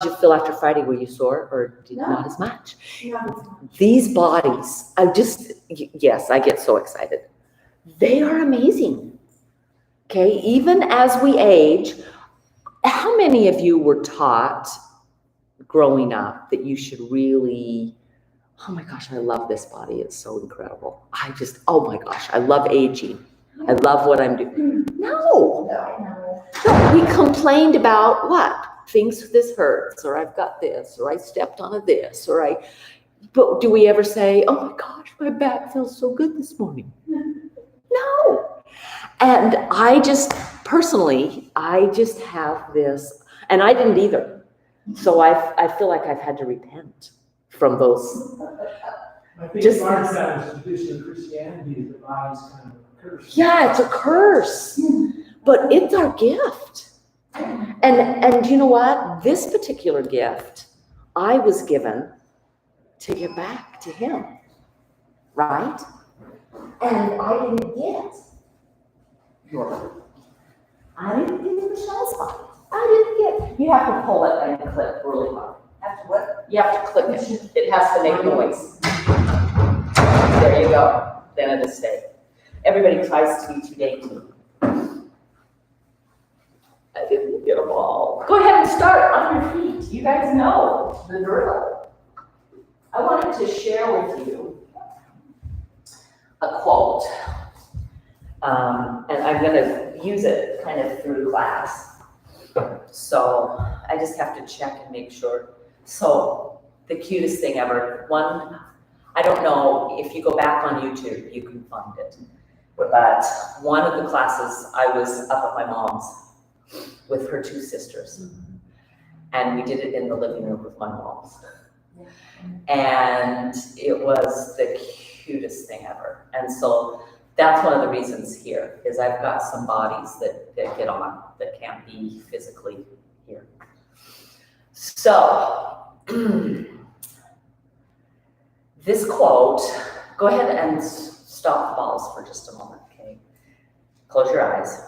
did you feel after Friday? Were you sore or not as much? These bodies, yes, I get so excited. They are amazing. Okay, even as we age, how many of you were taught growing up that you should really, oh my gosh, I love this body, it's so incredible. Oh my gosh, I love aging. I love what I'm doing. No, we complained about what? Things, this hurts, or I've got this, or I stepped on this, but do we ever say, oh my gosh, my back feels so good this morning? No. And personally, I just have this, and I didn't either. So I feel like I've had to repent from those. I think part of that is traditional Christianity, is the body's kind of a curse. Yeah, it's a curse, but it's our gift. And you know what? This particular gift, I was given to give back to him, right? And I didn't get your body. I didn't get Michelle's body. You have to pull it and clip really hard. Have to what? You have to clip it. It has to make noise. There you go. Then it'll stay. Everybody tries to be too dainty. I didn't get them all. Go ahead and start on your feet. You guys know the drill. I wanted to share with you a quote. And I'm going to use it kind of through class. So I just have to check and make sure. So the cutest thing ever. I don't know if you go back on YouTube, you can find it. But one of the classes, I was up at my mom's with her two sisters. And we did it in the living room with my mom's. And it was the cutest thing ever. And so that's one of the reasons here, is I've got some bodies that get on that can't be physically here. So, this quote, go ahead and stop the balls for just a moment, okay? Close your eyes.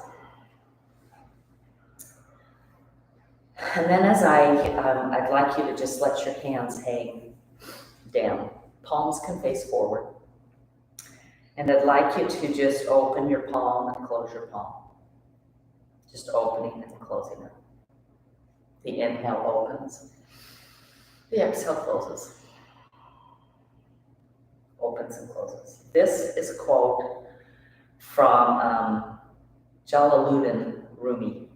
And then as I'd like you to just let your hands hang down. Palms can face forward. And I'd like you to just open your palm and close your palm. Just opening and closing it. The inhale opens. The exhale closes. Opens and closes. This is a quote from Jalaluddin Rumi.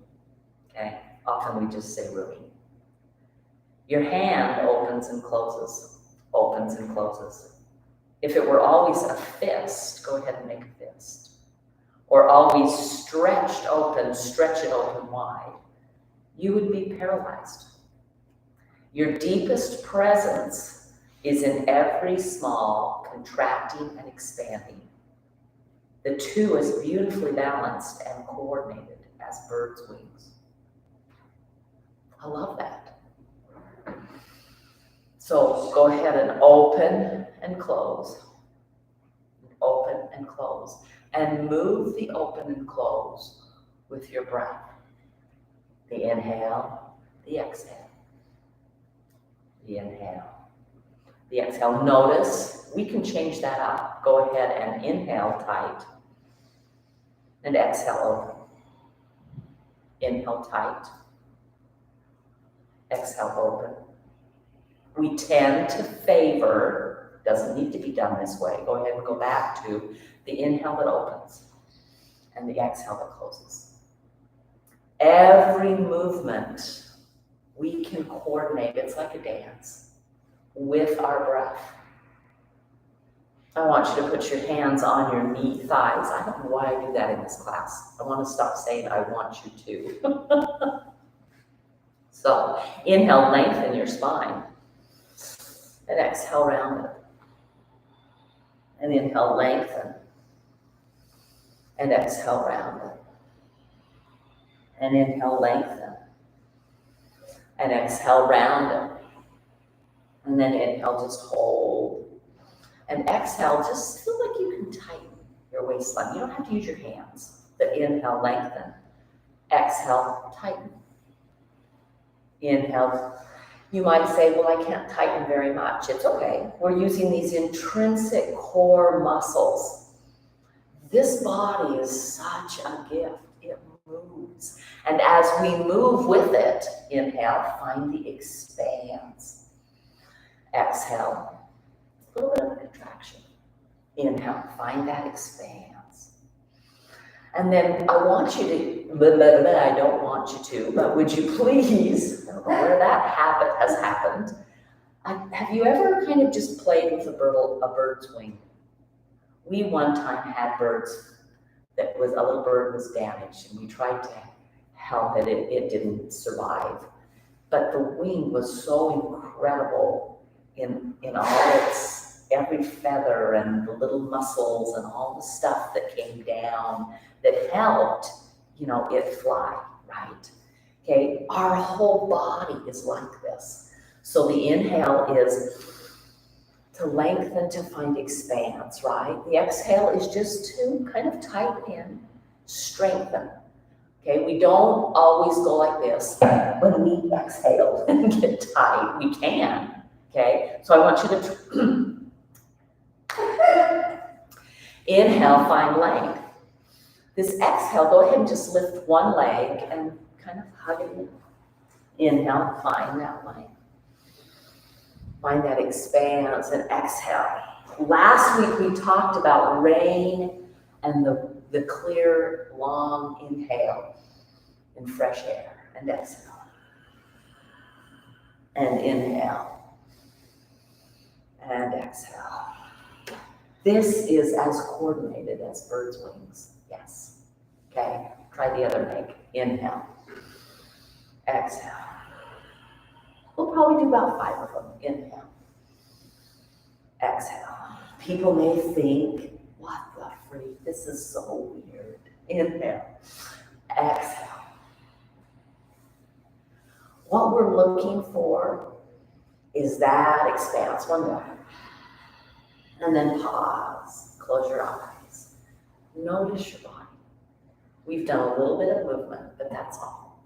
Okay, often we just say Rumi. Your hand opens and closes. Opens and closes. If it were always a fist, go ahead and make a fist. Or always stretched open, stretch it open wide, you would be paralyzed. Your deepest presence is in every small contracting and expanding. The two is beautifully balanced and coordinated as birds' wings. I love that. So go ahead and open and close. Open and close. And move the open and close with your breath. The inhale, the exhale. The inhale, the exhale. Notice, we can change that up. Go ahead and inhale tight. And exhale open. Inhale tight. Exhale open. We tend to favor, doesn't need to be done this way. Go ahead and go back to the inhale that opens and the exhale that closes. Every movement we can coordinate, it's like a dance, with our breath. I want you to put your hands on your knee, thighs. I don't know why I do that in this class. I want to stop saying I want you to. So inhale, lengthen your spine. And exhale, round it. And inhale, lengthen. And exhale, round it. And inhale, lengthen. And exhale, round it. And then inhale, just hold. And exhale, just feel like you can tighten your waistline. You don't have to use your hands. The inhale, lengthen. Exhale, tighten. Inhale, You might say, well, I can't tighten very much. It's okay. We're using these intrinsic core muscles. This body is such a gift. It moves. And as we move with it, inhale, find the expanse. Exhale, a little bit of a contraction. Inhale, find that expanse. And then I want you to, I don't want you to, but would you please, I don't know where that habit has happened. Have you ever kind of just played with a bird's wing? We one time had birds that was, a little bird was damaged and we tried to help it, it didn't survive. But the wing was so incredible in all its, every feather and the little muscles and all the stuff that came down that helped, it fly, right? Okay, our whole body is like this. So the inhale is to lengthen, to find expanse, right? The exhale is just to kind of tighten in, strengthen. Okay, we don't always go like this. When we exhale and get tight, we can. Okay, so I want you to inhale, find length. This exhale, go ahead and just lift one leg and kind of hug it in. Inhale, find that length. Find that expanse and exhale. Last week we talked about rain and the clear, long inhale in fresh air and exhale. And inhale and exhale. This is as coordinated as bird's wings. Yes. Okay, try the other leg. Inhale, exhale. We'll probably do about 5 of them. Inhale, exhale. People may think, what the freak, this is so weird. Inhale, exhale. What we're looking for is that expanse. One more. And then pause, close your eyes. Notice your body. We've done a little bit of movement, but that's all.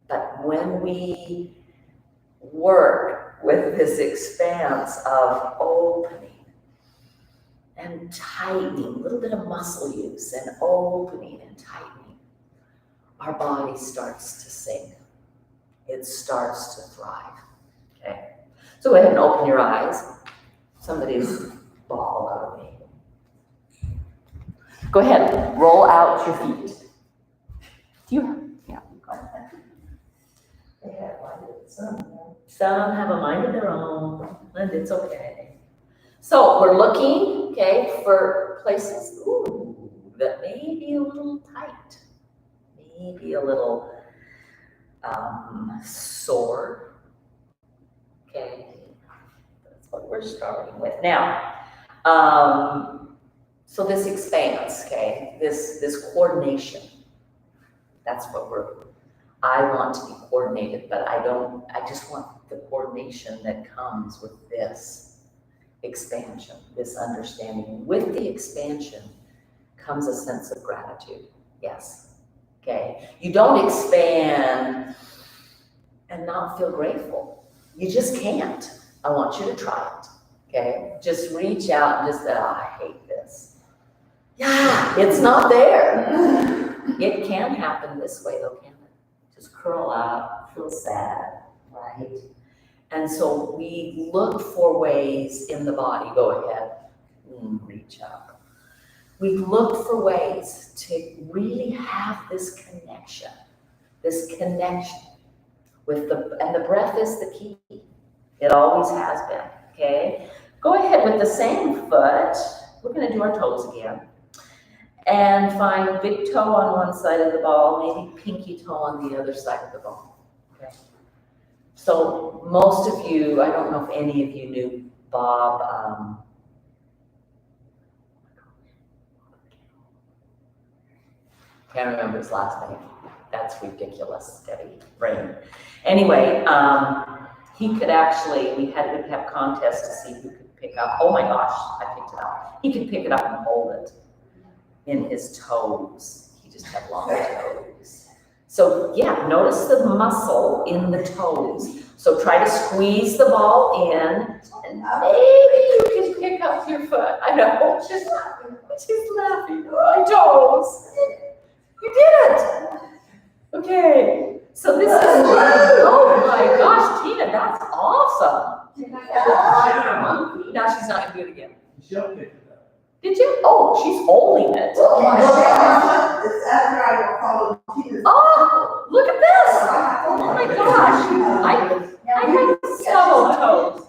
But when we work with this expanse of opening and tightening, a little bit of muscle use and opening and tightening, our body starts to sing. It starts to thrive. Okay, so go ahead and open your eyes. Somebody's ball out of me. Go ahead, roll out your feet. Do you? Yeah, go ahead. They have mind of its own. Some have a mind of their own, and it's okay. So we're looking, okay, for places, that may be a little tight, maybe a little sore. Okay, that's what we're starting with now. So this expanse, okay, this coordination. That's what I want to be coordinated, but I just want the coordination that comes with this expansion, this understanding. With the expansion comes a sense of gratitude. Yes. Okay. You don't expand and not feel grateful. You just can't. I want you to try it. Okay. Just reach out and just say, I hate this. Yeah, it's not there. It can happen this way though, can't it? Just curl up, feel sad, right? And so we look for ways in the body, go ahead, reach up. We look for ways to really have this connection with and the breath is the key. It always has been, okay? Go ahead with the same foot. We're gonna do our toes again. And find big toe on one side of the ball, maybe pinky toe on the other side of the ball, okay? So most of you, I don't know if any of you knew Bob, can't remember his last name. That's ridiculous, Debbie, brain. Anyway, he could actually, we'd have contests to see who could pick up, oh my gosh, I picked it up. He could pick it up and hold it in his toes. He just had long toes. So yeah, notice the muscle in the toes. So try to squeeze the ball in, and maybe you can pick up your foot. I know, she's laughing. My toes. You did it. Okay, so this is, oh my gosh, Tina, that's awesome. Now she's not gonna do it again. She'll pick it up. Did you? Oh, she's holding it. It's after I follow Tina's. Oh, look at this. Oh my gosh. I have several toes.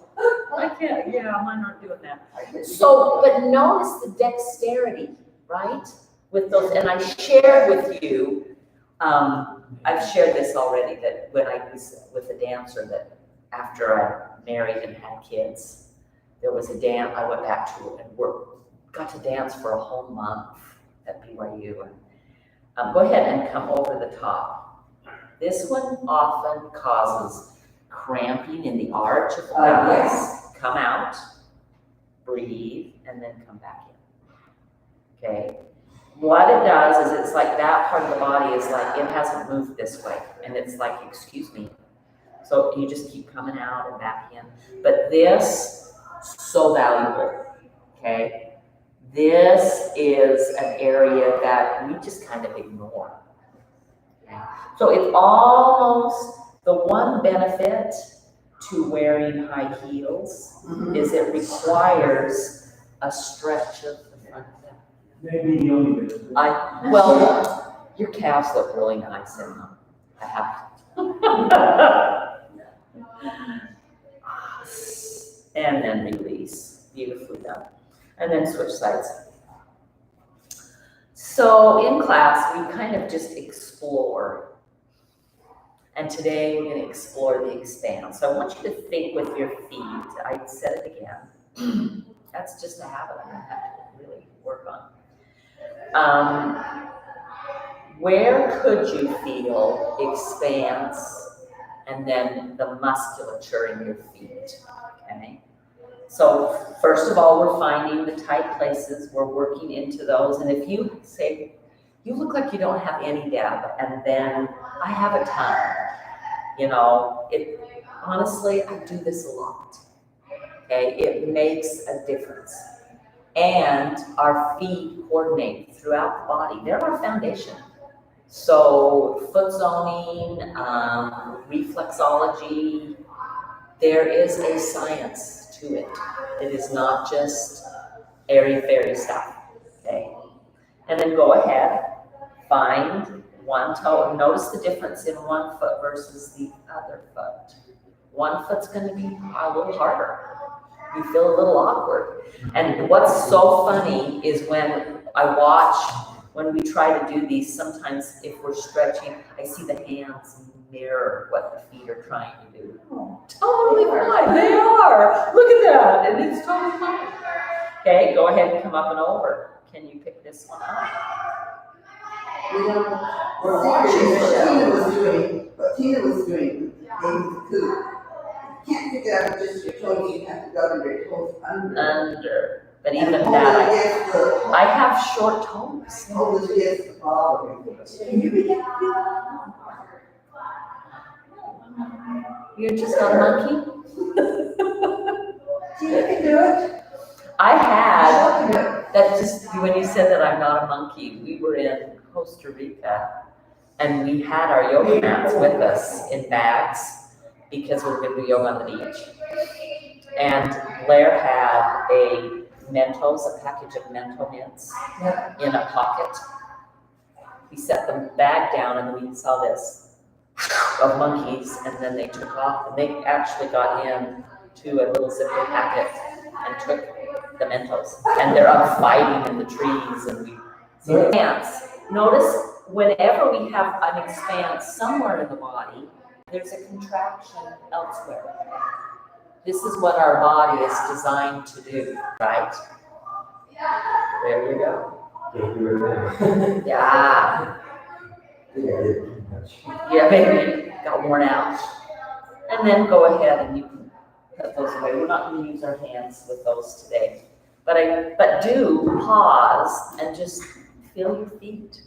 I can't, yeah, mine aren't doing that. So, but notice the dexterity, right? With those, and I shared with you, I've shared this already, that when I was with a dancer, that after I married and had kids, there was a dance I went back to and got to dance for a whole month at BYU. And go ahead and come over the top. This one often causes cramping in the arch of the pelvis. Yes. Come out, breathe, and then come back in. Okay? What it does is it's like that part of the body is like it hasn't moved this way. And it's like, excuse me. So you just keep coming out and back in. But this, so valuable. Okay? This is an area that we just kind of ignore. Okay? So it's almost the one benefit to wearing high heels is it requires a stretch of the front foot. Maybe the only bit. Well, your calves look really nice in them. I have and then release. Beautifully done. And then switch sides. So in class, we kind of just explore. And today we're going to explore the expand. So I want you to think with your feet. I said it again. That's just a habit I'm going to have to really work on. Where could you feel expanse and then the musculature in your feet? Okay. So first of all, we're finding the tight places. We're working into those. And if you say, you look like you don't have any depth, and then I have a ton. You know, honestly, I do this a lot. Okay, it makes a difference. And our feet coordinate throughout the body. They're our foundation. So foot zoning, reflexology, there is a science to it. It is not just airy-fairy stuff, okay? And then go ahead, find one toe, and notice the difference in one foot versus the other foot. One foot's gonna be a little harder. You feel a little awkward. And what's so funny is when I watch, when we try to do these, sometimes if we're stretching, I see the hands mirror what the feet are trying to do. Totally fine, they are. Look at that, and it's totally fine. Okay, go ahead and come up and over. Can you pick this one up? You know, what Tina was doing, you can't pick it up with just your toes, you have to go to your toes under. But even that, I have short toes. Hold it against the ball. You're just not a monkey? Tina can do it. I had, that just, when you said that I'm not a monkey, we were in Costa Rica and we had our yoga mats with us in bags because we were going to do yoga on the beach. And Blair had a package of Mentos mints in a pocket. We set the bag down and we saw this of monkeys, and then they took off and they actually got in to a little zipper packet and took the Mentos. And they're up fighting in the trees, and we see the dance. Notice whenever we have an expanse somewhere in the body, there's a contraction elsewhere. This is what our body is designed to do, right? There you go. Yeah. Yeah, maybe got worn out. And then go ahead and you can put those away. We're not going to use our hands with those today. But do pause and just feel your feet.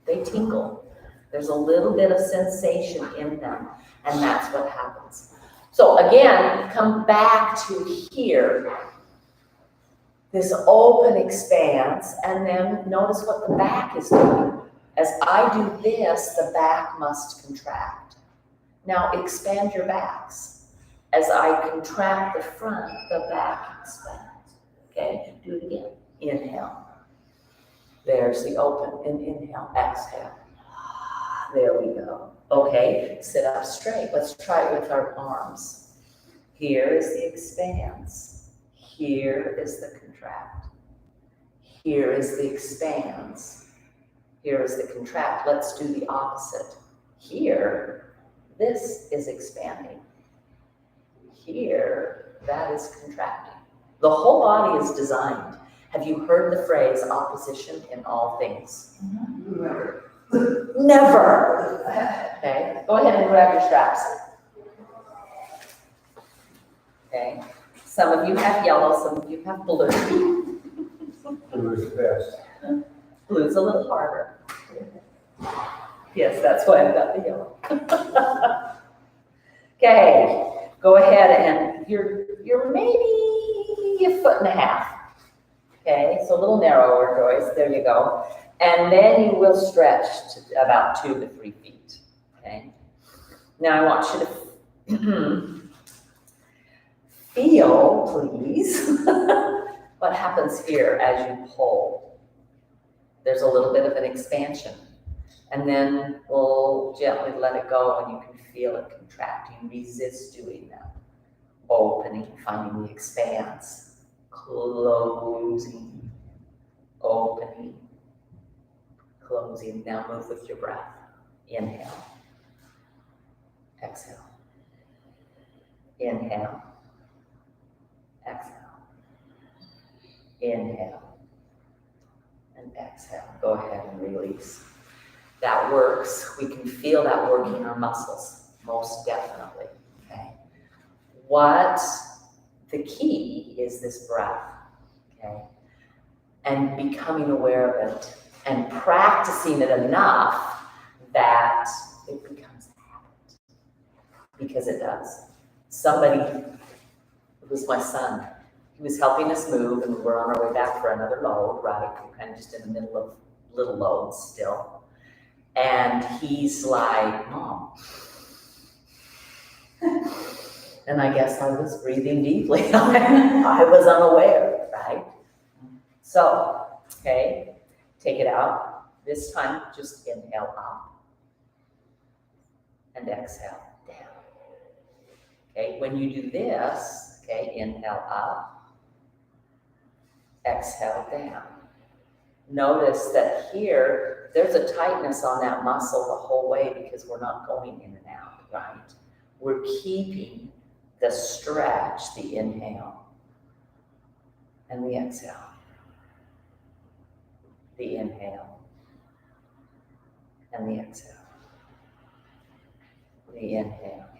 They tingle. There's a little bit of sensation in them, and that's what happens. So again, come back to here, this open expanse, and then notice what the back is doing. As I do this, the back must contract. Now expand your backs. As I contract the front, the back expands. Okay, do it again. Inhale. There's the open, and inhale, exhale. There we go. Okay, sit up straight. Let's try it with our arms. Here is the expanse. Here is the contract. Here is the expanse. Here is the contract. Let's do the opposite. Here, this is expanding. Here, that is contracting. The whole body is designed. Have you heard the phrase opposition in all things? Never. Never. Okay, go ahead and grab your straps. Okay, some of you have yellow, some of you have blue. Blue is best. Blue's a little harder. Yes, that's why I've got the yellow. Okay, go ahead and you're maybe a foot and a half. Okay, so a little narrower, Joyce. There you go. And then you will stretch to about 2 to 3 feet. Okay. Now I want you to feel, please, what happens here as you pull. There's a little bit of an expansion. And then we'll gently let it go, and you can feel it contracting. Resist doing that. Opening, finding the expanse. Closing. Opening. Closing. Now move with your breath. Inhale. Exhale. Inhale. Exhale. Inhale. And exhale. Go ahead and release. That works. We can feel that working in our muscles. Most definitely. Okay. What the key is this breath. Okay. And becoming aware of it. And practicing it enough that it becomes a habit. Because it does. Somebody, it was my son, he was helping us move, and we were on our way back for another load, right? We're kind of just in the middle of little loads still. And he's like, Mom. And I guess I was breathing deeply. I was unaware, right? So, okay. Take it out. This time, just inhale up and exhale down. Okay, when you do this, okay, inhale up, exhale down. Notice that here, there's a tightness on that muscle the whole way because we're not going in and out, right? We're keeping the stretch, the inhale, and the exhale. The inhale and the exhale. The inhale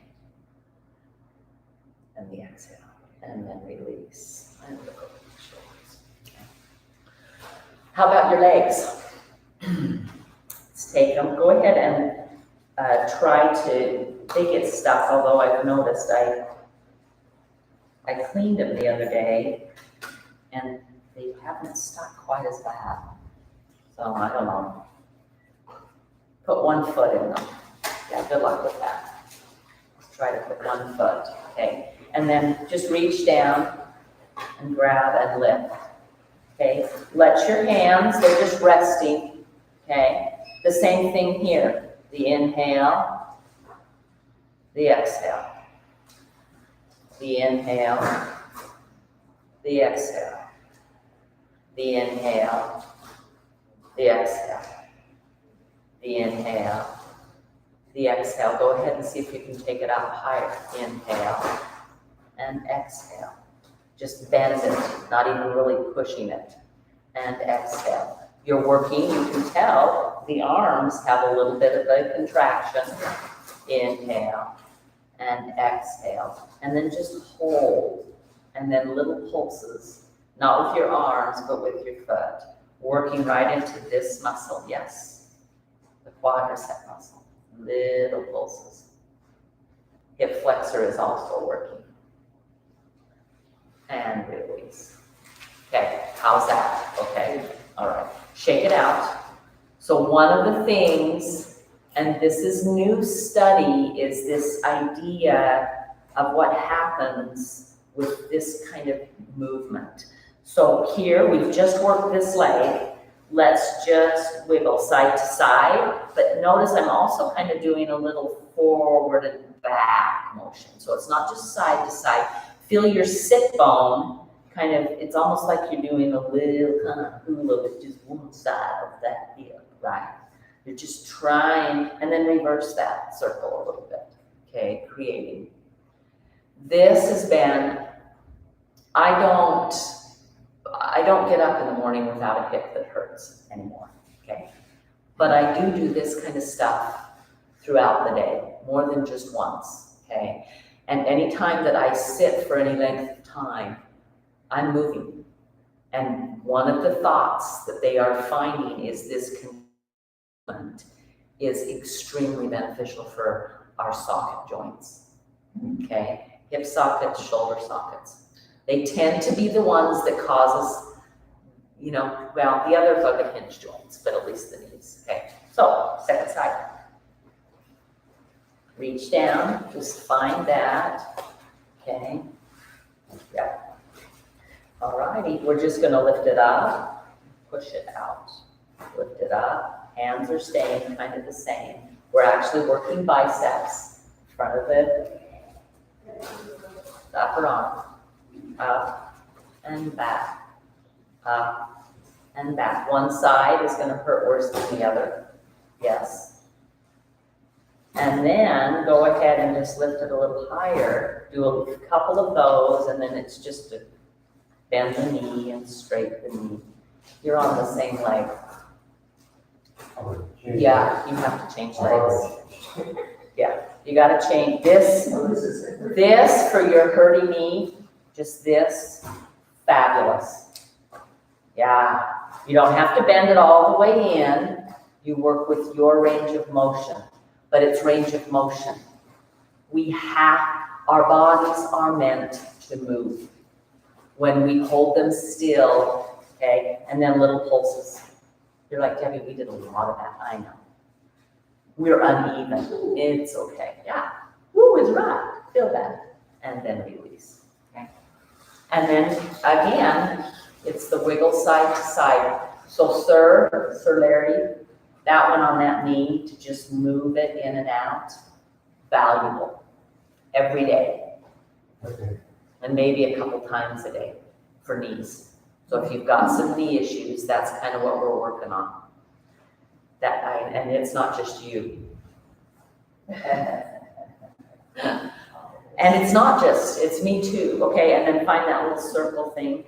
and the exhale. And then release. And look over the shoulders. Okay. How about your legs? Let's take them. Go ahead and try to, they get stuck, although I've noticed I cleaned them the other day and they haven't stuck quite as bad. So I don't know. Put one foot in them. Yeah, good luck with that. Let's try to put 1 foot. Okay. And then just reach down and grab and lift. Okay. Let your hands, they're just resting. Okay. The same thing here. The inhale, the exhale. The inhale, the exhale. The inhale. The exhale, the inhale, the exhale. Go ahead and see if you can take it up higher. Inhale and exhale. Just bend it, not even really pushing it. And exhale. You're working, you can tell the arms have a little bit of a contraction. Inhale and exhale. And then just hold. And then little pulses, not with your arms, but with your foot. Working right into this muscle, yes. the quadricep muscle, little pulses. Hip flexor is also working. And release. Okay, how's that? Okay, all right. Shake it out. So one of the things, and this is new study, is this idea of what happens with this kind of movement. So here, we've just worked this leg. Let's just wiggle side to side. But notice I'm also kind of doing a little forward and back motion. So it's not just side to side. Feel your sit bone kind of, it's almost like you're doing a little kind of hula with just one side of that hip, right? You're just trying, and then reverse that circle a little bit, okay, creating. This has been, I don't get up in the morning without a hip that hurts anymore, okay? But I do this kind of stuff throughout the day, more than just once, okay? And any time that I sit for any length of time, I'm moving. And one of the thoughts that they are finding is this movement is extremely beneficial for our socket joints, okay? Hip sockets, shoulder sockets. They tend to be the ones that cause us, you know, well, the others are the hinge joints, but at least the knees, okay? So, second side. Reach down, just find that, okay? Yep. All righty, we're just gonna lift it up, push it out. Lift it up, hands are staying kind of the same. We're actually working biceps, front of it, upper arm, up and back, up and back. One side is gonna hurt worse than the other, yes. And then go ahead and just lift it a little higher. Do a couple of those, and then it's just to bend the knee and straighten the knee. You're on the same leg. Yeah, you have to change legs. Yeah, you gotta change this for your hurting knee, just this, fabulous. Yeah, you don't have to bend it all the way in. You work with your range of motion. But it's range of motion. Our bodies are meant to move. When we hold them still, okay, and then little pulses. You're like, Debbie, we did a lot of that, I know. We're uneven, it's okay, yeah. Woo, it's right, feel that. And then release, okay. And then again, it's the wiggle side to side. So Sir Larry, that one on that knee, to just move it in and out, valuable, every day. Okay. And maybe a couple times a day for knees. So if you've got some knee issues, that's kind of what we're working on. And it's not just you. And it's not just, it's me too, okay? And then find that little circle thing.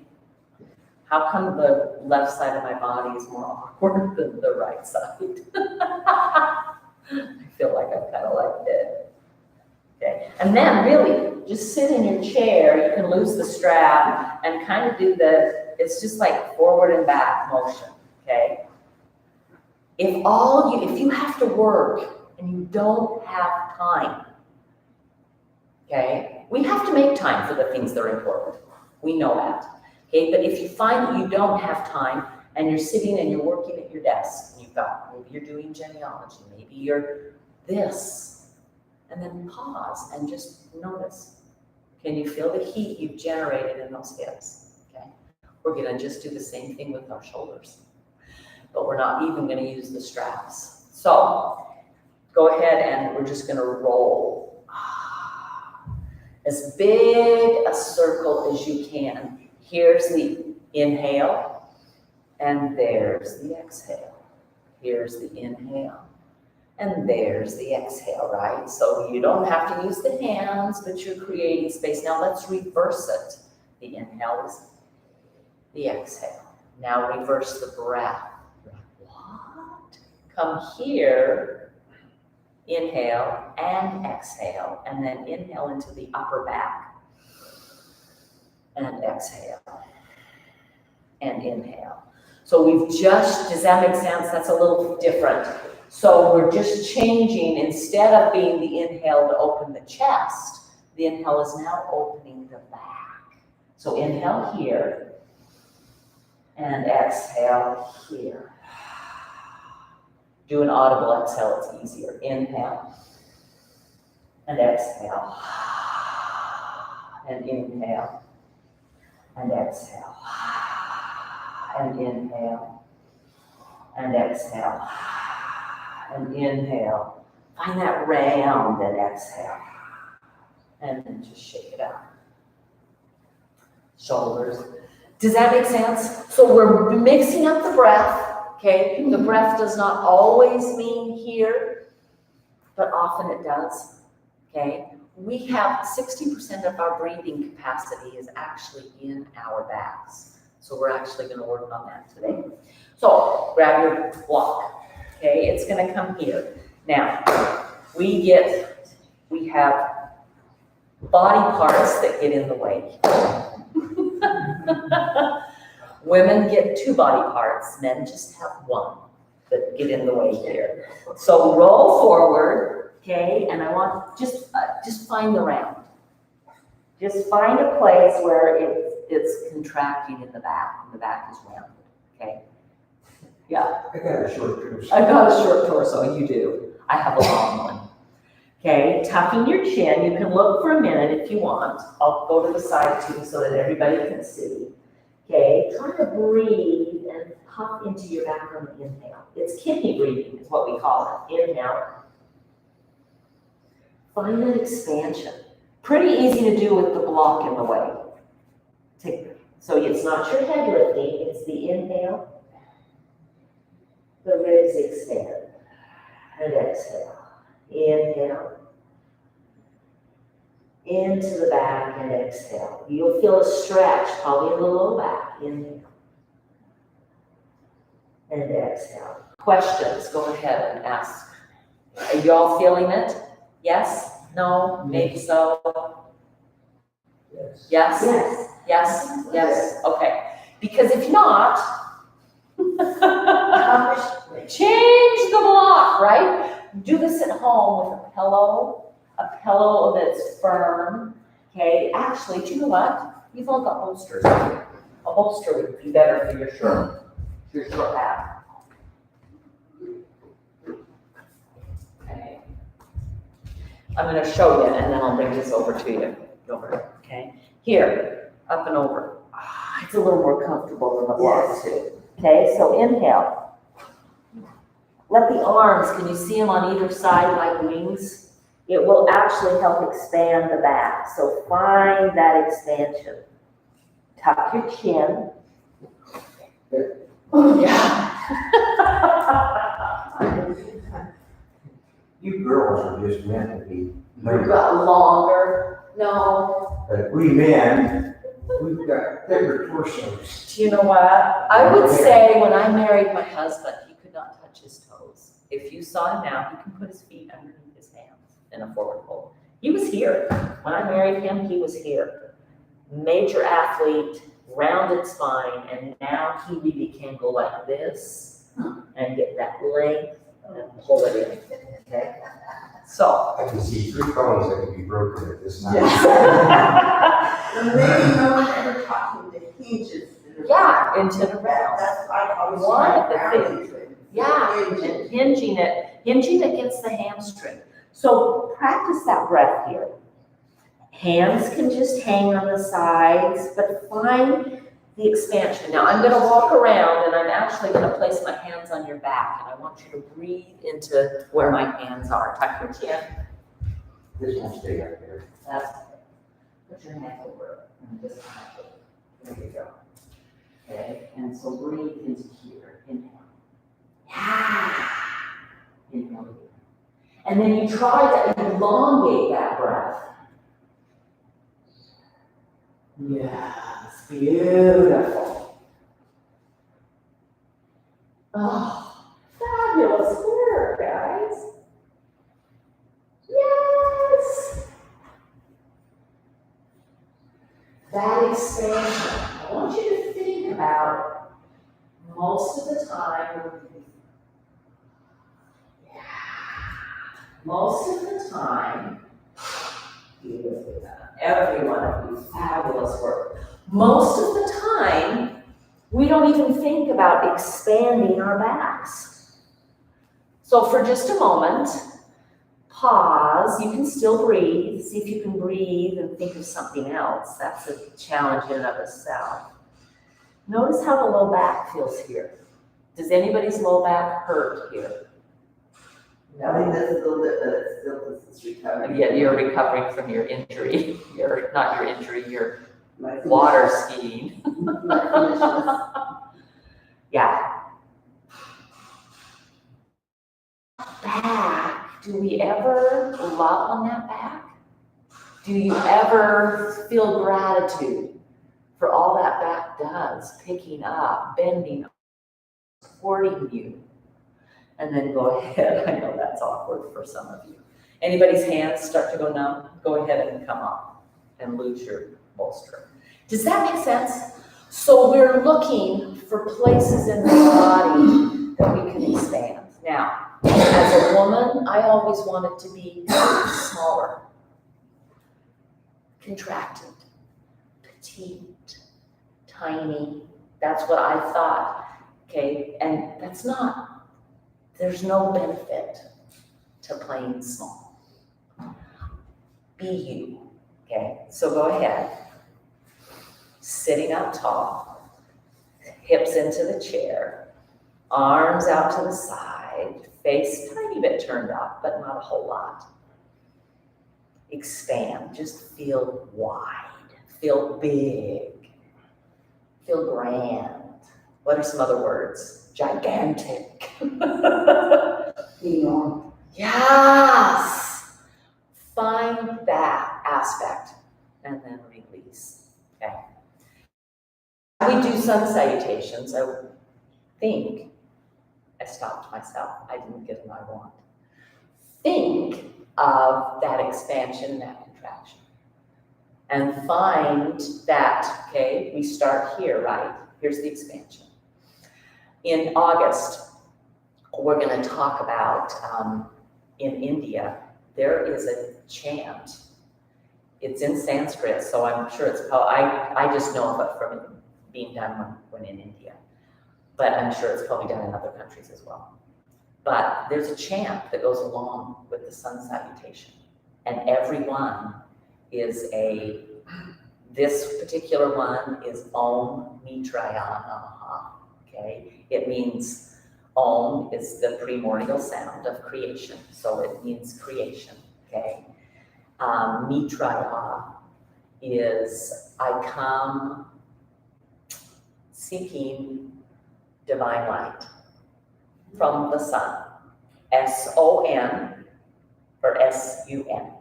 How come the left side of my body is more awkward than the right side? I feel like I'm kind of like dead. Okay, and then really, just sit in your chair. You can lose the strap and kind of do it's just like forward and back motion, okay? If you have to work and you don't have time, okay? We have to make time for the things that are important. We know that. Okay, but if you find that you don't have time and you're sitting and you're working at your desk, and maybe you're doing genealogy, maybe you're this, and then pause and just notice. Can you feel the heat you've generated in those hips? Okay, we're gonna just do the same thing with our shoulders, but we're not even gonna use the straps. So go ahead and we're just gonna roll. As big a circle as you can. Here's the inhale, and there's the exhale. Here's the inhale, and there's the exhale, right? So you don't have to use the hands, but you're creating space. Now let's reverse it. The inhale is the exhale. Now reverse the breath. What? Come here, inhale and exhale, and then inhale into the upper back. And exhale, and inhale. So does that make sense? That's a little different. So we're just changing, instead of being the inhale to open the chest, the inhale is now opening the back. So inhale here, and exhale here. Do an audible exhale, it's easier. Inhale, and exhale, and inhale, and exhale, and inhale, and exhale, and inhale. Find that round and exhale. And then just shake it out. Shoulders. Does that make sense? So we're mixing up the breath, okay? The breath does not always mean here, but often it does, okay? We have 60% of our breathing capacity is actually in our backs. So we're actually gonna work on that today. So grab your block, okay? It's gonna come here. Now, we have body parts that get in the way. Women get 2 body parts, men just have 1 that get in the way here. So roll forward, okay, and I want just find the round. Just find a place where it's contracting in the back, and the back is rounded, okay? Yeah. I got a short torso. I've got a short torso, you do. I have a long one. Okay, tucking your chin, you can look for a minute if you want. I'll go to the side too so that everybody can see. Okay, try to breathe and puff into your back on the inhale. It's kidney breathing is what we call it. Inhale. Find that expansion. Pretty easy to do with the block in the way. So it's not your head lifting, it's the inhale. The ribs expand. And exhale. Inhale. Into the back and exhale. You'll feel a stretch, probably in the low back. Inhale. And exhale. Questions, go ahead and ask. Are you all feeling it? Yes? No? Maybe so? Yes. Yes? Yes. Yes? Yes? Okay. Because if not, change the block, right? Do this at home with a pillow that's firm, okay? Actually, do you know what? You've all got holsters. A holster would be better for your short back. Okay. I'm gonna show you, and then I'll bring this over to you. Over, okay? Here, up and over. It's a little more comfortable than the block too. Okay, so inhale. Let the arms, can you see them on either side like wings? It will actually help expand the back. So find that expansion. Tuck your chin. Yeah. You girls are just meant to be You've ladies. got longer. No. But we men, we've got thicker torsos. Do you know what? I would say when I married my husband, he could not touch his toes. If you saw him now, he can put his feet underneath his hands in a forward fold. He was here. When I married him, he was here. Major athlete, rounded spine, and now he really can go like this and get that length and pull it in. Okay? So. I can see 3 bones that can be broken at this time. And maybe no one ever taught him the hinges. Yeah, into the round. That's why I always One of the find things. it. Yeah, and hinging it gets the hamstring. So practice that breath here. Hands can just hang on the sides, but find the expansion. Now I'm gonna walk around and I'm actually gonna place my hands on your back and I want you to breathe into where my hands are. Tuck your chin. This won't stay up there. That's it. Put your hands over it and just kind of, there you go. Okay, and so breathe into here. Inhale. Yeah. Inhale again. And then you try to elongate that breath. Yes, beautiful. Oh, fabulous work, guys. Yes. That expansion. I want you to think about most of the time. most of the time, every one of you, fabulous work. Most of the time, we don't even think about expanding our backs. So for just a moment, pause. You can still breathe. See if you can breathe and think of something else. That's a challenge in and of itself. Notice how the low back feels here. Does anybody's low back hurt here? I think that's a little bit, but it's still, it's recovering. Yeah, you're recovering from your injury. Not your injury, your My water skiing. Yeah. Back. Do we ever love on that back? Do you ever feel gratitude for all that back does? Picking up, bending, supporting you. And then go ahead. I know that's awkward for some of you. Anybody's hands start to go numb? Go ahead and come up and lose your bolster. Does that make sense? So we're looking for places in the body that we can expand. Now, as a woman, I always wanted to be smaller, contracted, petite, tiny. That's what I thought, okay? And that's not, there's no benefit to playing small. Be you, okay? So go ahead. Sitting up tall, hips into the chair, arms out to the side, face tiny bit turned up, but not a whole lot. Expand, just feel wide, feel big, feel grand. What are some other words? Gigantic. Yes! Find that aspect and then release, okay? We do sun salutations. I think I stopped myself. I didn't get an I want. Think of that expansion, that contraction. And find that, okay, we start here, right? Here's the expansion. In August, we're going to talk about, in India, there is a chant. It's in Sanskrit, so I'm sure it's probably, I just know of it from being done when in India. But I'm sure it's probably done in other countries as well. But there's a chant that goes along with the sun salutation. And every one is this particular one is Om Mitraya Namaha, okay? It means Om is the primordial sound of creation, so it means creation, okay? Mitraya is I come seeking divine light from the sun. S-O-N or S-U-N,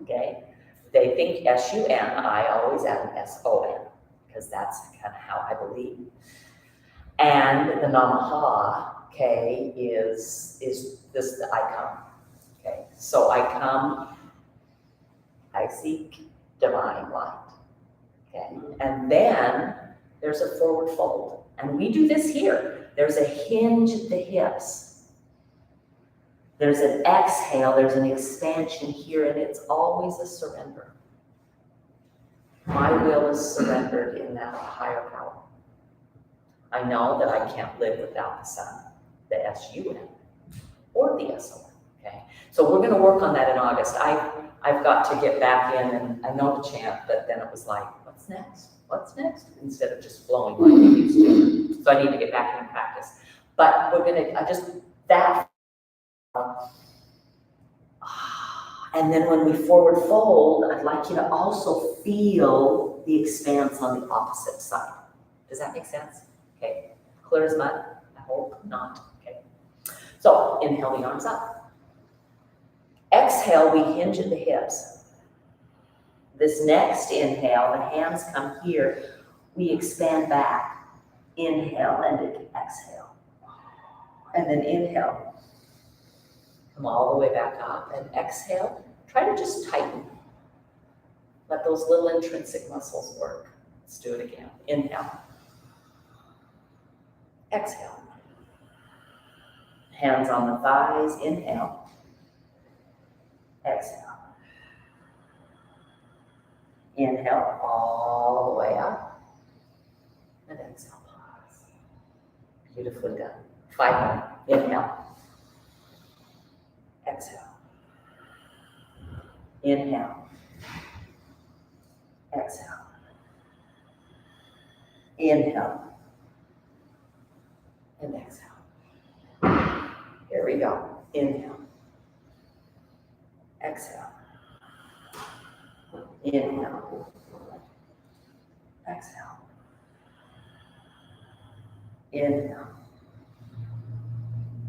okay? They think S-U-N, I always add an S-O-N, because that's kind of how I believe. And the Namaha, okay, is this the I come, okay? So I come, I seek divine light, okay? And then there's a forward fold. And we do this here. There's a hinge at the hips. There's an exhale, there's an expansion here, and it's always a surrender. My will is surrendered in that higher power. I know that I can't live without the sun, the S-U-N, or the S-O-N, okay? So we're gonna work on that in August. I've got to get back in, and I know the chant, but then it was like, what's next? What's next? Instead of just flowing like I used to. So I need to get back in and practice. But we're gonna, and then when we forward fold, I'd like you to also feel the expanse on the opposite side. Does that make sense? Okay, clear as mud? I hope not, okay. So inhale the arms up. Exhale, we hinge at the hips. This next inhale, the hands come here, we expand back. Inhale and exhale. And then inhale. Come all the way back up and exhale. Try to just tighten. Let those little intrinsic muscles work. Let's do it again. Inhale. Exhale. Hands on the thighs. Inhale. exhale. Inhale all the way up, and exhale, pause. Beautifully done. 5 more. Inhale. Exhale. Inhale. Exhale. Inhale. And exhale. Here we go. Inhale. Exhale. Inhale. Exhale. Inhale.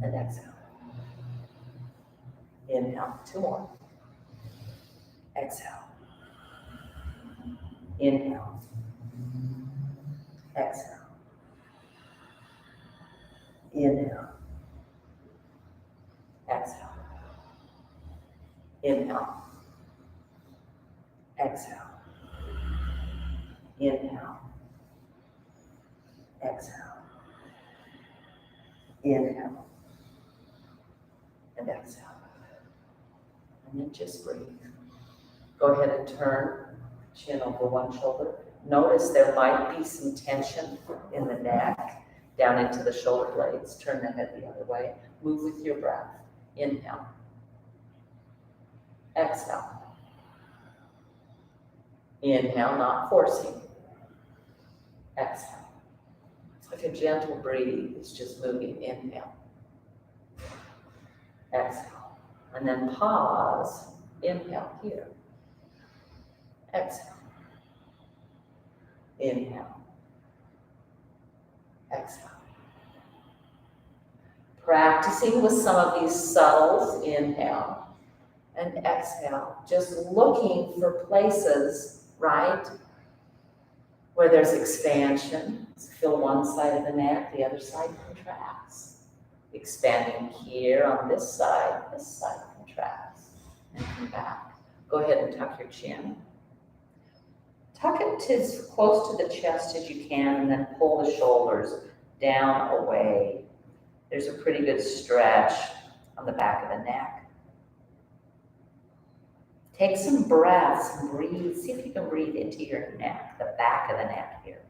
And exhale. Inhale. 2 more. Exhale. Inhale. Exhale. Inhale. Exhale. Inhale. Exhale. Inhale. Exhale. Inhale. And exhale. And then just breathe. Go ahead and turn, chin over one shoulder. Notice there might be some tension in the neck, down into the shoulder blades. Turn the head the other way. Move with your breath. Inhale. Exhale. Inhale, not forcing. Exhale. It's like a gentle breathe. It's just moving. Inhale. Exhale. And then pause. Inhale here. Exhale. Inhale. Exhale. Practicing with some of these subtles, inhale and exhale, just looking for places, right, where there's expansion. Feel one side of the neck, the other side contracts. Expanding here on this side contracts, and come back. Go ahead and tuck your chin. Tuck it as close to the chest as you can, and then pull the shoulders down, away. There's a pretty good stretch on the back of the neck. Take some breaths and breathe. See if you can breathe into your neck, the back of the neck here.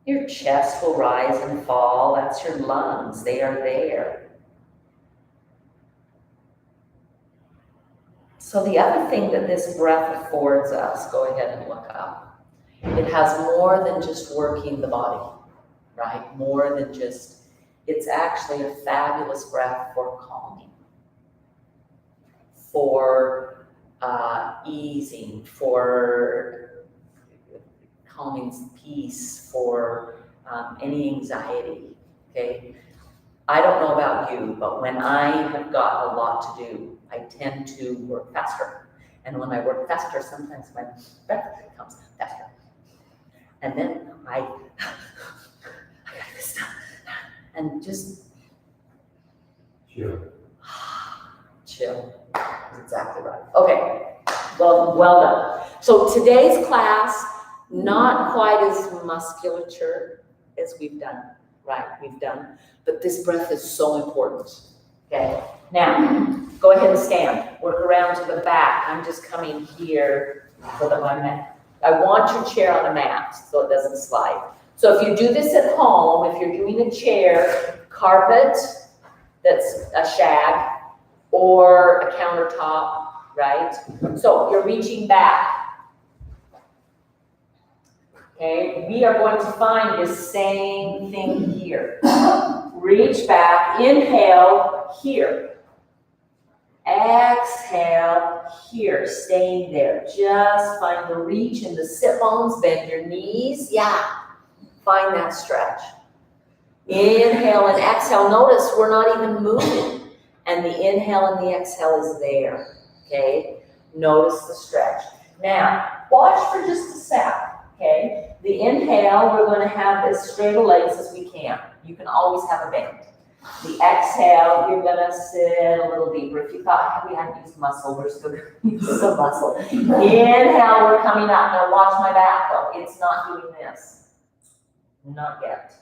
Your chest will rise and fall. That's your lungs. They are there. So the other thing that this breath affords us, go ahead and look up. It has more than just working the body, right? More than just, it's actually a fabulous breath for calming, for easing, for calming peace, for any anxiety, okay? I don't know about you, but when I have got a lot to do, I tend to work faster. And when I work faster, sometimes my breath comes faster. And then I got this done. And just chill. That's exactly right. Okay, well done. So today's class, not quite as musculature as we've done, right? But this breath is so important, okay? Now, go ahead and stand. Work around to the back. I'm just coming here so that I want your chair on a mat so it doesn't slide. So if you do this at home, if you're doing a chair, carpet that's a shag or a countertop, right? So you're reaching back. Okay, we are going to find this same thing here. Reach back, inhale here. Exhale here, staying there. Just find the reach in the sit bones, bend your knees. Yeah, find that stretch. Inhale and exhale. Notice we're not even moving. And the inhale and the exhale is there. Okay, notice the stretch. Now, watch for just a sec. Okay, the inhale, we're going to have as straight a legs as we can. You can always have a bend. The exhale, you're going to sit a little deeper. If you thought we hadn't used muscle, we're still going to use some muscle. Inhale, we're coming up. Now watch my back though. It's not doing this. Not yet.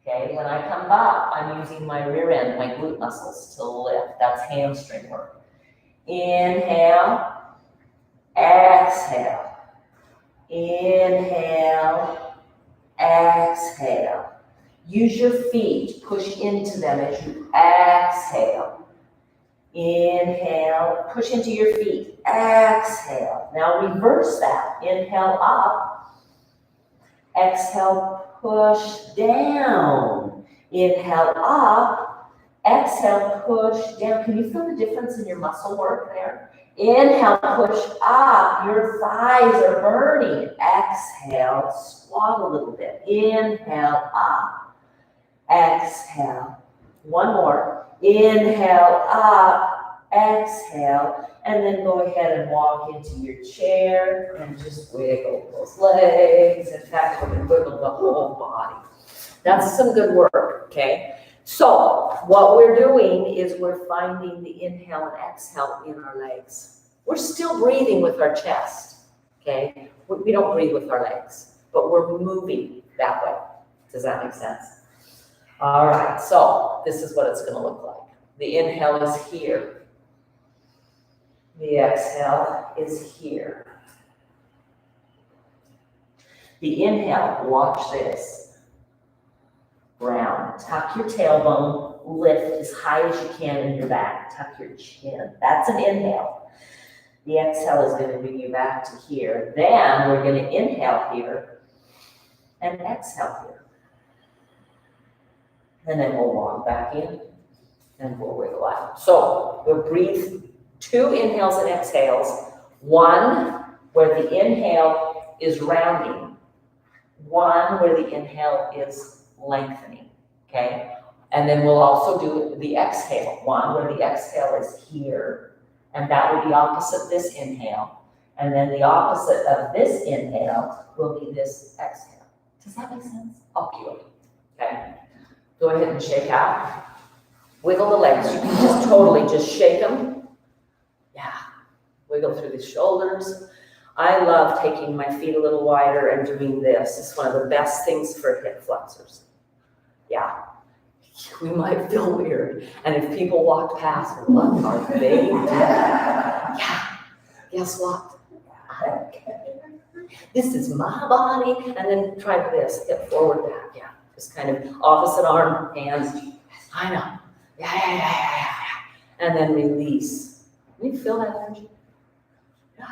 Okay, when I come up, I'm using my rear end, my glute muscles to lift. That's hamstring work. Inhale, exhale. Inhale, exhale. Use your feet, push into them as you exhale. Inhale, push into your feet, exhale. Now reverse that. Inhale up, exhale, push down. Inhale up, exhale, push down. Can you feel the difference in your muscle work there? Inhale, push up. Your thighs are burning. Exhale, squat a little bit. Inhale, up. Exhale. One more. Inhale, up. Exhale. And then go ahead and walk into your chair and just wiggle those legs. In fact, we're going to wiggle the whole body. That's some good work, okay? So what we're doing is we're finding the inhale and exhale in our legs. We're still breathing with our chest, okay? We don't breathe with our legs, but we're moving that way. Does that make sense? All right, so this is what it's going to look like. The inhale is here. The exhale is here. The inhale, watch this. Round, tuck your tailbone, lift as high as you can in your back, tuck your chin. That's an inhale. The exhale is going to bring you back to here. Then we're going to inhale here and exhale here. And then we'll walk back in and we'll wiggle out. So we'll breathe 2 inhales and exhales. One where the inhale is rounding. One where the inhale is lengthening, okay? And then we'll also do the exhale. One where the exhale is here, and that will be opposite this inhale. And then the opposite of this inhale will be this exhale. Does that make sense? Okay. Okay. Go ahead and shake out. Wiggle the legs. You can just totally just shake them. Yeah. Wiggle through the shoulders. I love taking my feet a little wider and doing this. It's one of the best things for hip flexors. Yeah. We might feel weird. And if people walked past, what are they doing? Yeah. Guess what? I don't care. This is my body. And then try this. Hip forward, back. Yeah. Just kind of opposite arm, hands. I know. Yeah. And then release. Can you feel that energy? Yeah.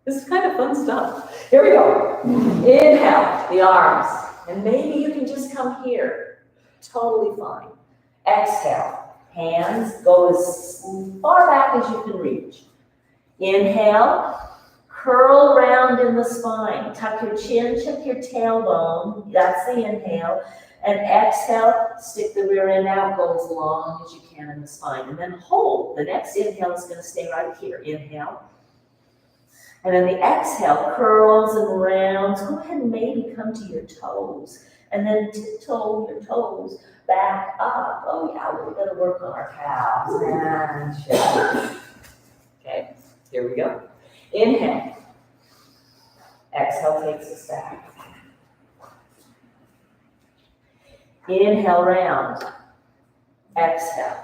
This is kind of fun stuff. Here we go. Inhale, the arms. And maybe you can just come here. Totally fine. Exhale. Hands go as far back as you can reach. Inhale. Curl round in the spine. Tuck your chin, check your tailbone. That's the inhale. And exhale, stick the rear end out, go as long as you can in the spine. And then hold. The next inhale is going to stay right here. Inhale. And then the exhale, curls and rounds. Go ahead and maybe come to your toes. And then tiptoe your toes back up. Oh yeah, we're going to work on our calves. And shake. Okay, here we go. Inhale. Exhale takes us back. Inhale, round. Exhale,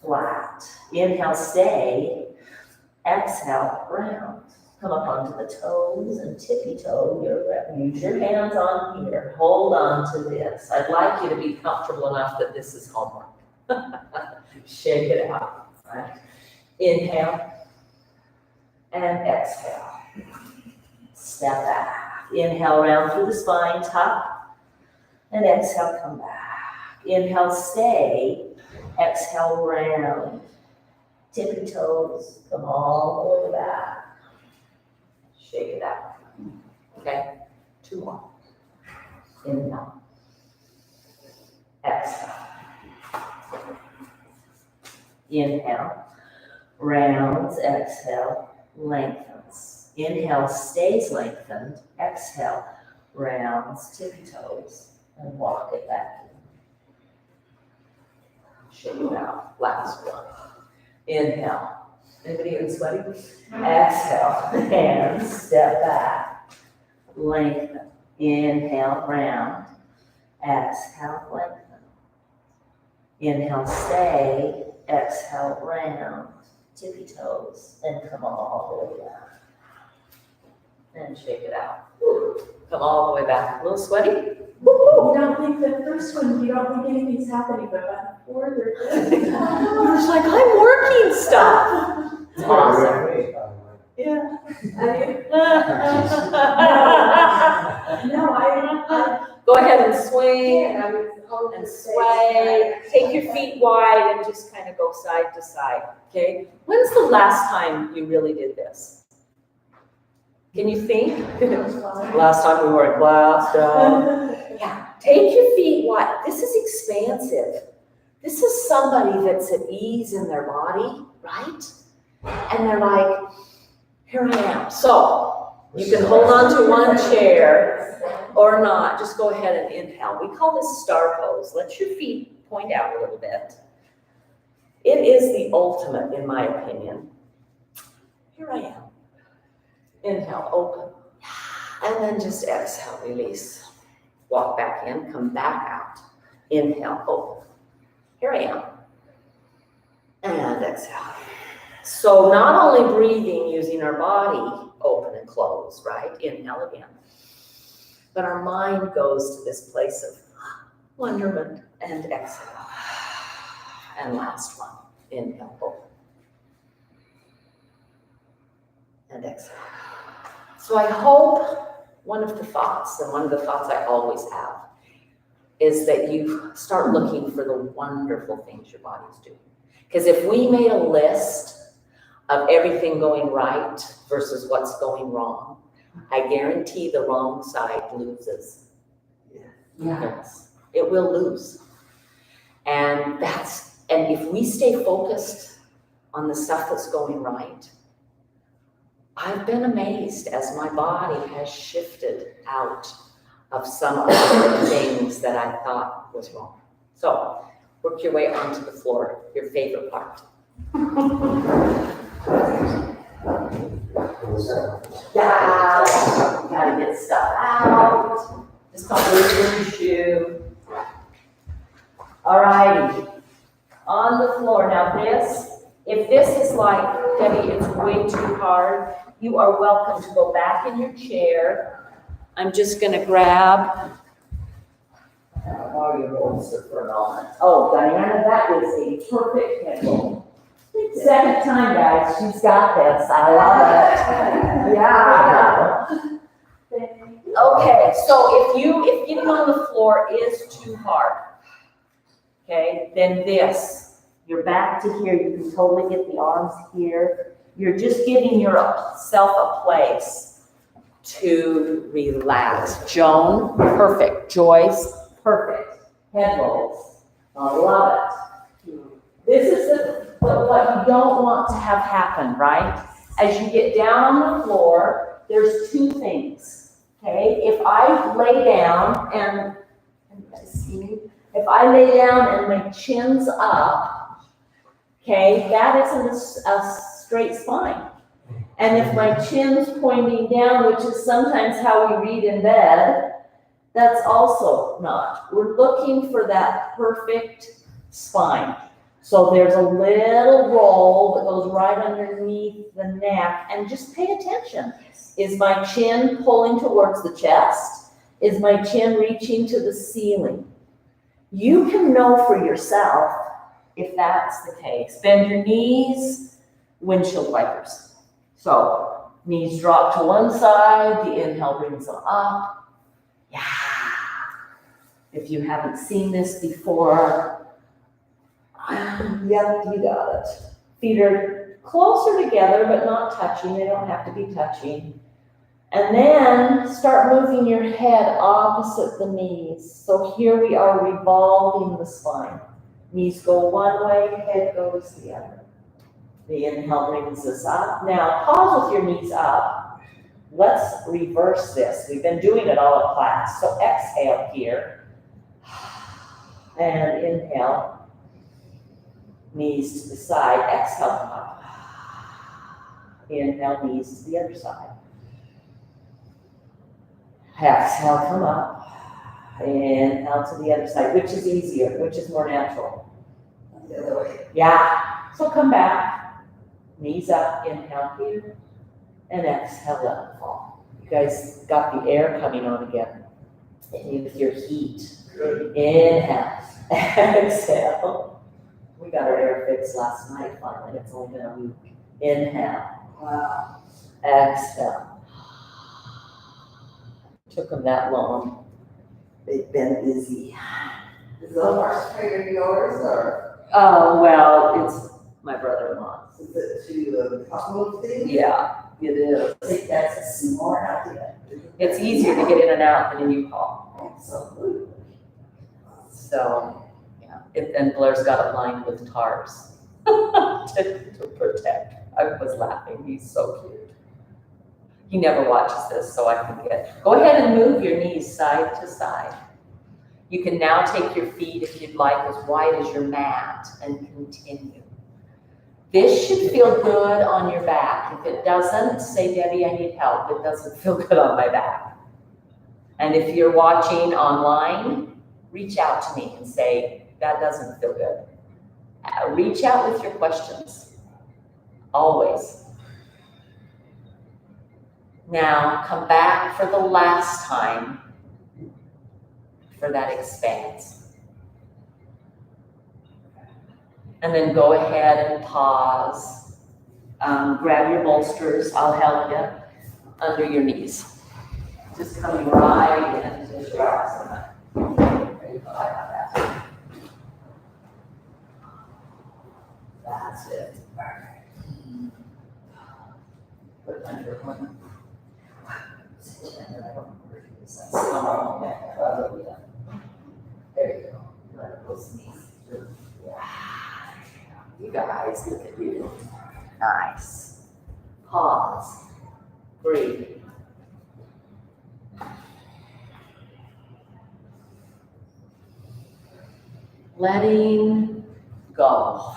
flat. Inhale, stay. Exhale, round. Come up onto the toes and tippy-toe. Use your hands on here. Hold on to this. I'd like you to be comfortable enough that this is homework. Shake it out. Right? Inhale and exhale. Step back. Inhale, round through the spine, tuck. And exhale, come back. Inhale, stay. Exhale, round. Tippy toes, come all the way back. Shake it out. Okay, 2 more. Inhale. Exhale. Inhale. Rounds, exhale, lengthens. Inhale, stays lengthened. Exhale, rounds, tippy toes, and walk it back in. Shake it out. Last one. Inhale. Anybody getting sweaty? Exhale. Hands step back. Lengthen. Inhale, round. Exhale, lengthen. Inhale, stay. Exhale, round. Tippy toes. And come all the way back. And shake it out. Come all the way back. A little sweaty? You don't think the first one, you don't think anything's happening, but by the fourth or fifth. It's like, I'm working stuff. It's awesome. Yeah. No, I Go ahead and swing I was hoping and to say- sway. Take your feet wide and just kind of go side to side, okay? When's the last time you really did this? Can you think? Last time we were in class, Yeah, take your feet wide. This is expansive. This is somebody that's at ease in their body, right? And they're like, here I am. So you can hold on to one chair or not. Just go ahead and inhale. We call this star pose. Let your feet point out a little bit. It is the ultimate, in my opinion. Here I am. Inhale, open. And then just exhale, release. Walk back in, come back out. Inhale, open. Here I am. And exhale. So not only breathing using our body, open and close, right? Inhale again. But our mind goes to this place of wonderment and exhale. And last one. Inhale, open. And exhale. So I hope one of the thoughts, and one of the thoughts I always have, is that you start looking for the wonderful things your body's doing. Because if we made a list of everything going right versus what's going wrong, I guarantee the wrong side loses. Yes, it will lose. And if we stay focused on the stuff that's going right, I've been amazed as my body has shifted out of some of the things that I thought was wrong. So, work your way onto the floor, your favorite part. Yeah, gotta get stuff out. Just don't lose your shoe. Alrighty, on the floor. Now if this is like, Debbie, it's way too hard, you are welcome to go back in your chair. I'm just gonna grab, borrow your bolster for a moment. Oh, Diana, that is a perfect head roll. Second time, guys, she's got this. I love it. Yeah. Okay, so if getting on the floor is too hard, okay, then this, you're back to here. You can totally get the arms here. You're just giving yourself a place to relax. Joan, perfect. Joyce, perfect. Head rolls. I love it. This is what you don't want to have happen, right? As you get down on the floor, there's two things, okay? If I lay down and, you guys see me? If I lay down and my chin's up, okay, that isn't a straight spine. And if my chin's pointing down, which is sometimes how we read in bed, that's also not. We're looking for that perfect spine. So there's a little roll that goes right underneath the neck, and just pay attention. Is my chin pulling towards the chest? Is my chin reaching to the ceiling? You can know for yourself if that's the case. Bend your knees, windshield wipers. So knees drop to one side, the inhale brings them up. Yeah. If you haven't seen this before, yep, you got it. Feet are closer together, but not touching. They don't have to be touching. And then start moving your head opposite the knees. So here we are revolving the spine. Knees go one way, head goes the other. The inhale brings us up. Now pause with your knees up. Let's reverse this. We've been doing it all in class. So exhale here. And inhale. Knees to the side, exhale, come up. Inhale, knees to the other side. Exhale, come up. Inhale to the other side. Which is easier? Which is more natural? The other way. Yeah. So come back. Knees up. Inhale here. And exhale, let it fall. You guys got the air coming on again. And with your heat. Good. Inhale. Exhale. We got our air fixed last night finally. It's only been a week. Inhale. Wow. Exhale. Took them that long. They've been busy. Is the horse trainer yours or Oh, well, it's my brother-in-law. is it to couple things? Yeah, it is. I think that's a smart idea. It's easier to get in and out than a U-Haul. Absolutely. So, yeah. And Blair's got it lined with tarps to protect. I was laughing. He's so cute. He never watches this, so I can get. Go ahead and move your knees side to side. You can now take your feet, if you'd like, as wide as your mat and continue. This should feel good on your back. If it doesn't, say, Debbie, I need help. It doesn't feel good on my back. And if you're watching online, reach out to me and say, that doesn't feel good. Reach out with your questions, always. Now, come back for the last time for that expanse. And then go ahead and pause. Grab your bolsters, I'll help you, under your knees. Just coming right in to Shavasana. There you go, I got that. That's it. Put it under one. There you go. Let those knees. You guys, look at you. Nice. Pause. Breathe. Letting go.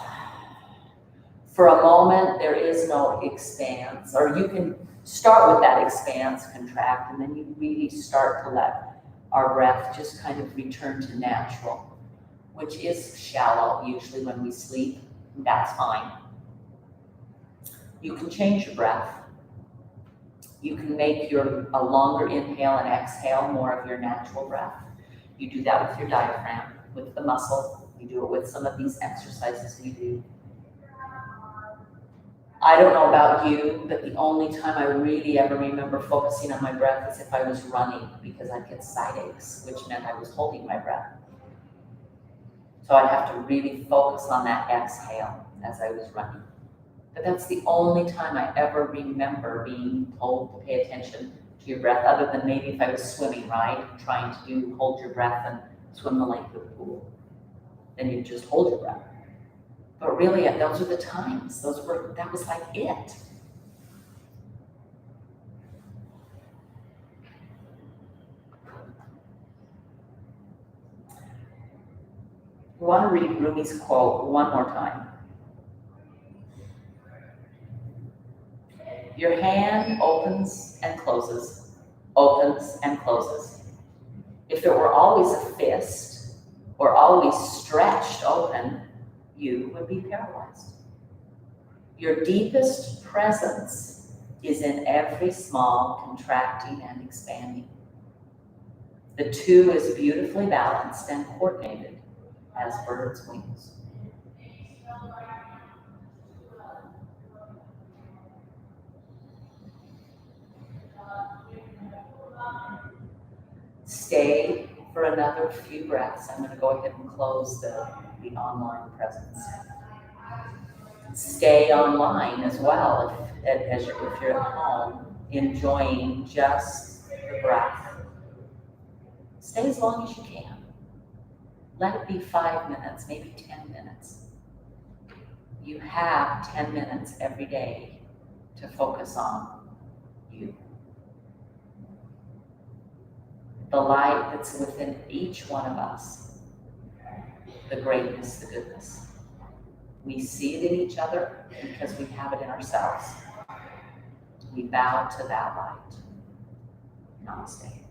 For a moment, there is no expanse, or you can start with that expanse, contract, and then you really start to let our breath just kind of return to natural, which is shallow usually when we sleep. That's fine. You can change your breath. You can make a longer inhale and exhale more of your natural breath. You do that with your diaphragm, with the muscle. You do it with some of these exercises we do. I don't know about you, but the only time I really ever remember focusing on my breath is if I was running, because I'd get side aches, which meant I was holding my breath. So I'd have to really focus on that exhale as I was running. But that's the only time I ever remember being told to pay attention to your breath, other than maybe if I was swimming, right? Trying to hold your breath and swim the length of the pool. Then you just hold your breath. But really, those are the times. That was like it. We want to read Rumi's quote one more time. Your hand opens and closes, opens and closes. If it were always a fist or always stretched open, you would be paralyzed. Your deepest presence is in every small contracting and expanding. The two is beautifully balanced and coordinated as birds' wings. Stay for another few breaths. I'm going to go ahead and close the online presence. Stay online as well if you're at home, enjoying just the breath. Stay as long as you can. Let it be 5 minutes, maybe 10 minutes. You have 10 minutes every day to focus on you. The light that's within each one of us, the greatness, the goodness. We see it in each other because we have it in ourselves. We bow to that light. Namaste.